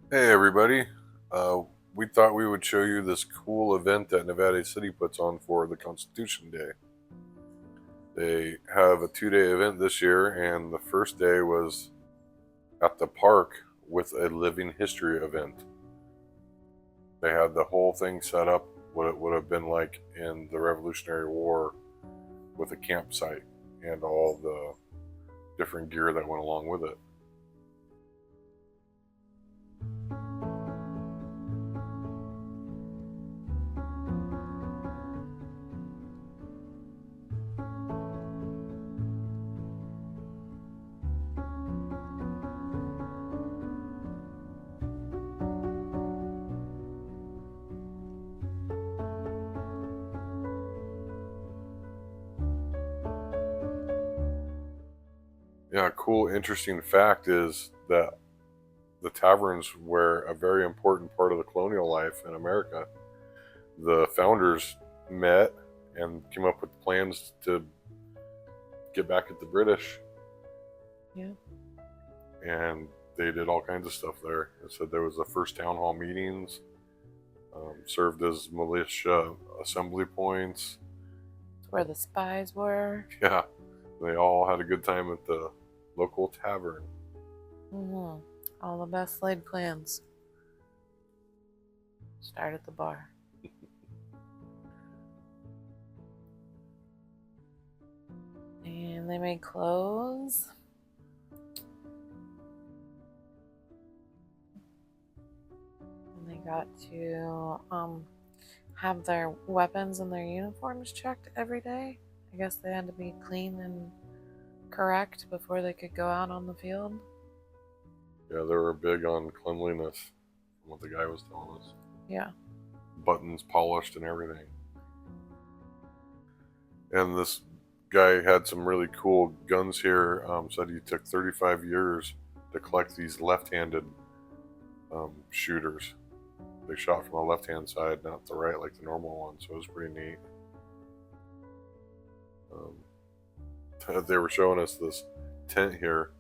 Hey everybody, uh, we thought we would show you this cool event that Nevada City puts on for the Constitution Day. They have a 2-day event this year, and the first day was at the park with a living history event. They had the whole thing set up what it would have been like in the Revolutionary War with a campsite and all the different gear that went along with it. Yeah, cool, interesting fact is that the taverns were a very important part of the colonial life in America. The founders met and came up with plans to get back at the British, Yeah. and they did all kinds of stuff there. It said there was the first town hall meetings, served as militia assembly points. It's where the spies were. Yeah, they all had a good time at the local tavern. Mm-hmm. All the best laid plans start at the bar. And they made clothes. And they got to have their weapons and their uniforms checked every day. I guess they had to be clean and correct before they could go out on the field. Yeah, they were big on cleanliness, from what the guy was telling us. Yeah. Buttons polished and everything. And this guy had some really cool guns here. Said he took 35 years to collect these left-handed shooters. They shot from the left-hand side, not the right like the normal one, so it was pretty neat. They were showing us this tent here.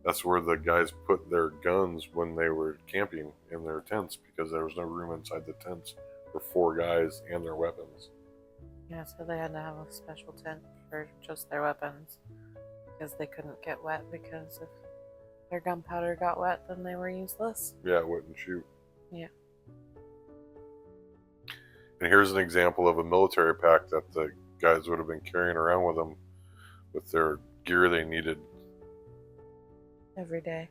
That's where the guys put their guns when they were camping in their tents because there was no room inside the tents for 4 guys and their weapons. Yeah, so they had to have a special tent for just their weapons because they couldn't get wet, because if their gunpowder got wet, then they were useless. Yeah, it wouldn't shoot. Yeah. And here's an example of a military pack that the guys would have been carrying around with them with their gear they needed. Every day.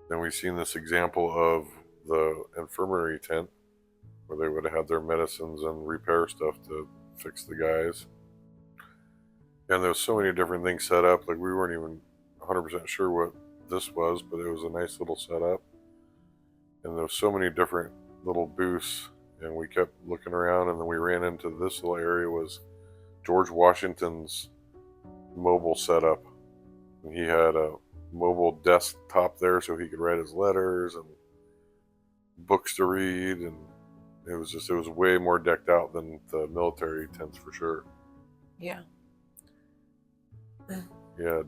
Then we've seen this example of the infirmary tent where they would have had their medicines and repair stuff to fix the guys. And there was so many different things set up, like we weren't even 100% sure what this was, but it was a nice little setup. And there was so many different little booths, and we kept looking around, and then we ran into this little area was George Washington's mobile setup. And he had a mobile desktop there so he could write his letters and books to read, and it was way more decked out than the military tents for sure. Yeah. He had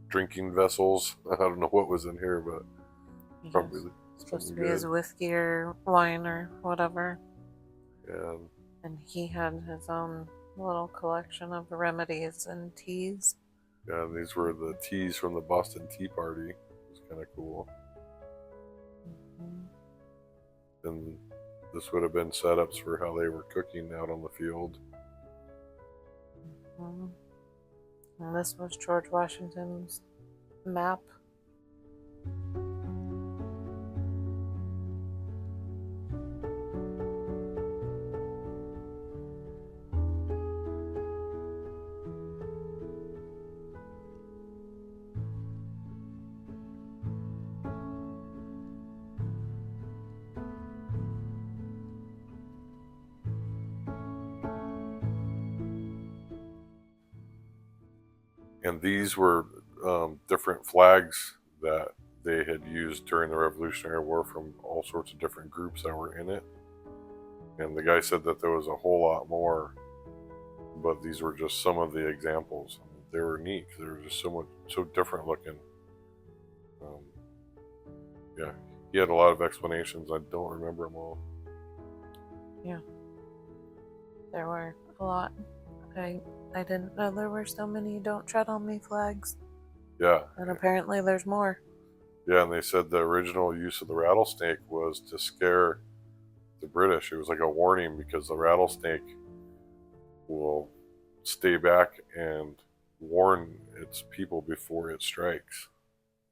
drinking vessels. I don't know what was in here, but probably supposed to something be his good. whiskey or wine or whatever. And And he had his own little collection of remedies and teas. yeah, and these were the teas from the Boston Tea Party. It was kind of cool. Mm-hmm. And this would have been setups for how they were cooking out on the field. Mm-hmm. And this was George Washington's map. And these were different flags that they had used during the Revolutionary War from all sorts of different groups that were in it. And the guy said that there was a whole lot more, but these were just some of the examples. They were neat because they were just so different looking. Um, yeah, He had a lot of explanations. I don't remember them all. Yeah. There were a lot. I didn't know there were so many "Don't Tread on Me" flags. Yeah. And apparently there's more. Yeah, and they said the original use of the rattlesnake was to scare the British. It was like a warning because the rattlesnake will stay back and warn its people before it strikes.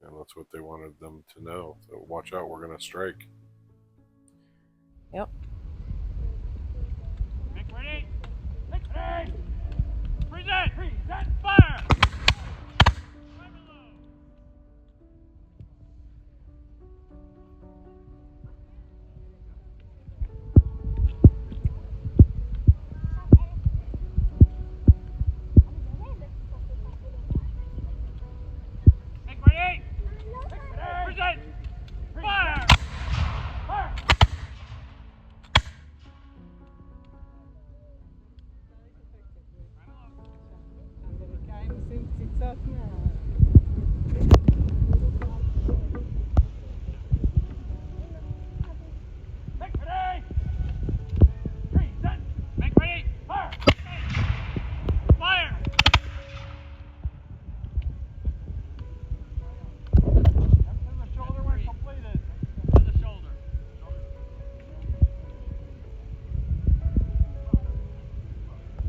And that's what they wanted them to know. So watch out, we're going to strike. Yep. Make ready! Make ready! Present! Present! Fire! Make ready! Present! Fire! Fire! Make ready! Present! Make ready! Fire! Fire! After the shoulder when completed. To the shoulder.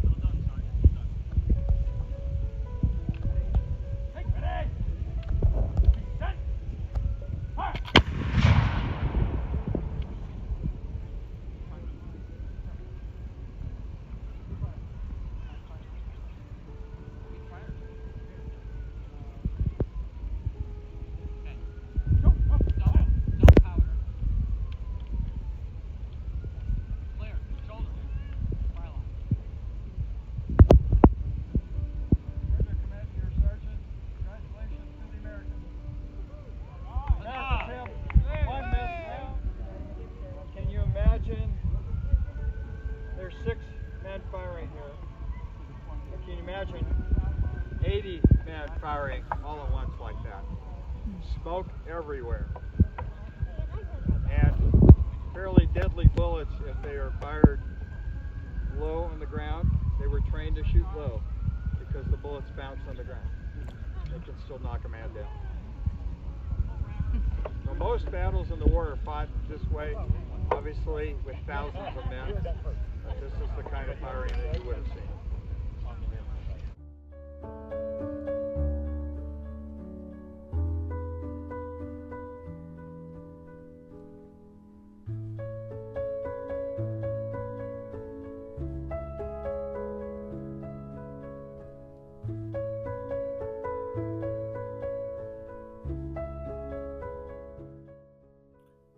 Well done, Sergeant. Well done. Make ready! Present! Fire! Don't powder. Clear. Shoulder. Fire line. Further command to your sergeant. Congratulations to the Americans. One miss. Can you imagine? There's 6 men firing here. But can you imagine 80 men firing all at once like that? Smoke everywhere. And fairly deadly bullets if they are fired low on the ground. They were trained to shoot low because the bullets bounce on the ground. They can still knock a man down. So most battles in the war are fought this way, obviously with thousands of men. But this is the kind of firing that you would have seen.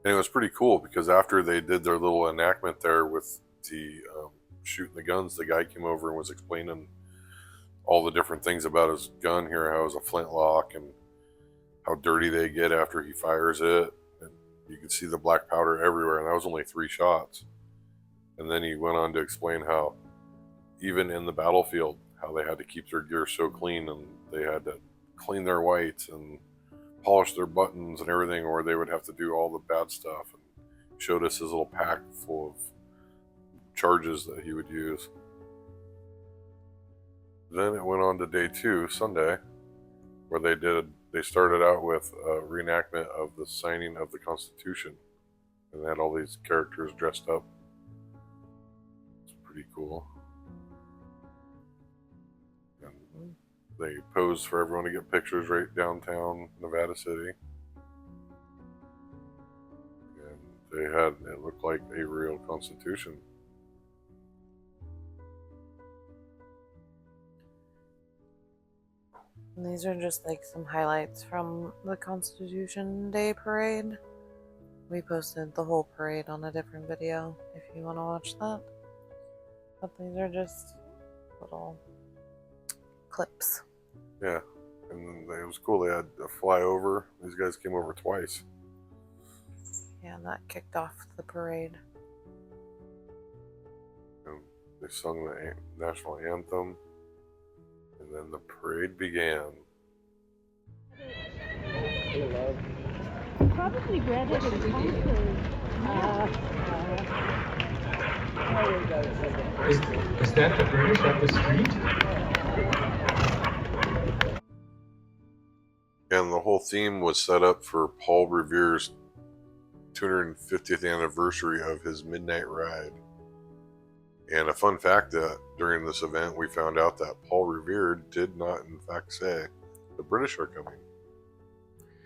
And it was pretty cool because after they did their little enactment there with the shooting the guns, the guy came over and was explaining all the different things about his gun here, how it was a flintlock and how dirty they get after he fires it. And you could see the black powder everywhere, and that was only 3 shots. And then he went on to explain how even in the battlefield, how they had to keep their gear so clean, and they had to clean their whites and polish their buttons and everything, or they would have to do all the bad stuff. And showed us his little pack full of charges that he would use. Then it went on to day 2, Sunday, where they started out with a reenactment of the signing of the Constitution, and they had all these characters dressed up. It's pretty cool. And they posed for everyone to get pictures right downtown Nevada City. And it looked like a real Constitution. And these are just like some highlights from the Constitution Day parade. We posted the whole parade on a different video if you want to watch that. But these are just little clips. Yeah, and it was cool. They had a flyover. These guys came over twice. Yeah, and that kicked off the parade. And they sung the national anthem, and then the parade began. Hey, love. probably read it in classes. Is that the British up the street? And the whole theme was set up for Paul Revere's 250th anniversary of his midnight ride. And a fun fact that during this event we found out that Paul Revere did not in fact say the British are coming.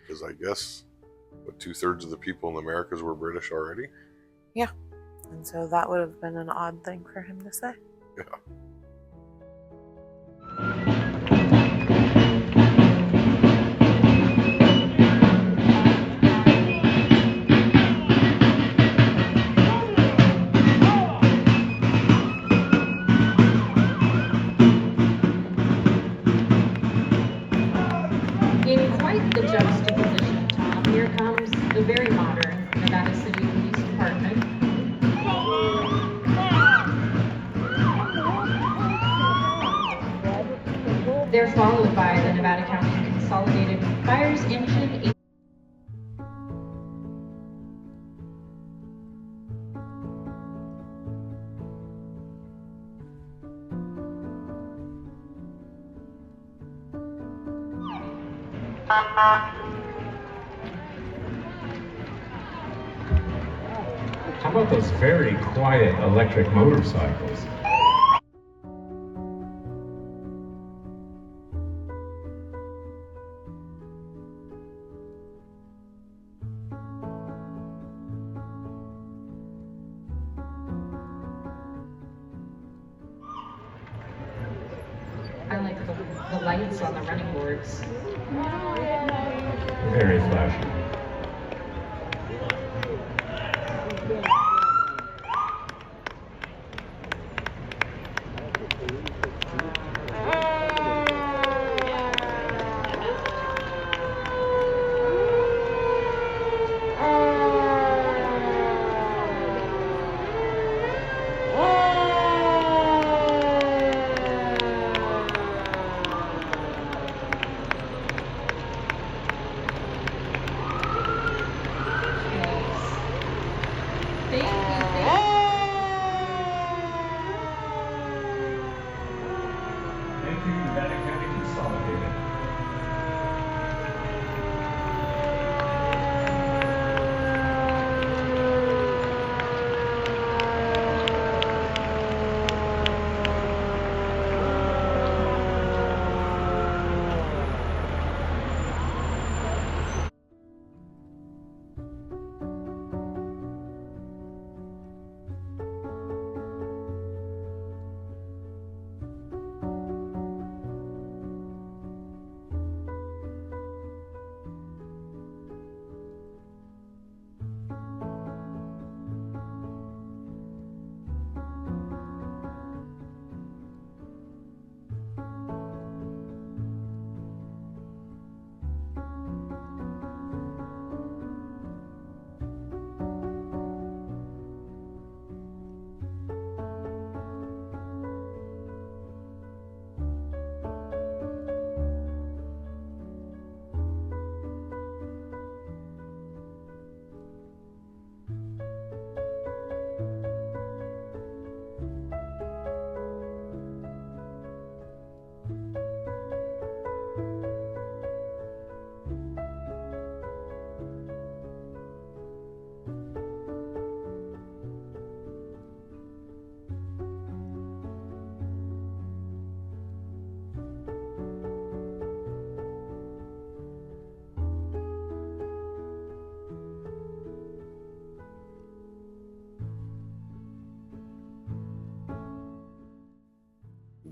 Because I guess what, 2/3 of the people in the Americas were British already? Yeah. And so that would have been an odd thing for him to say. Yeah. In quite the juxtaposition, Tom, here comes the very modern Nevada City Police Department. They're followed by the Nevada County Consolidated Fires Engine. How about those very quiet electric motorcycles? I like the lights on the running boards. Very flashy. Thank you, Nevada County Consolidated.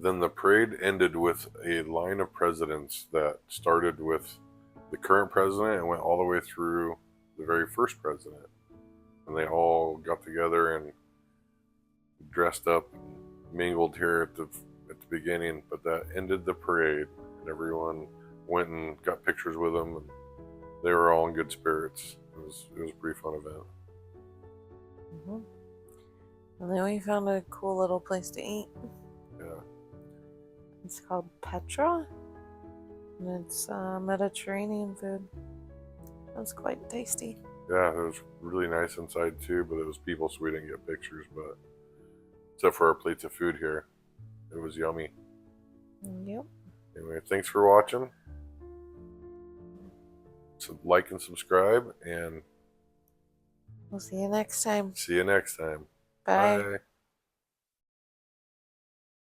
Then the parade ended with a line of presidents that started with the current president and went all the way through the very first president. And they all got together and dressed up and mingled here at the beginning, but that ended the parade and everyone went and got pictures with them and they were all in good spirits. It was a pretty fun event. And then we found a cool little place to eat. Yeah. It's called Petra, and it's Mediterranean food. It That's quite tasty. Yeah, it was really nice inside too, but it was people, so we didn't get pictures. But except for our plates of food here, it was yummy. Yep. Anyway, thanks for watching. So like and subscribe, and We'll see you next time. see you next time. Bye. Bye.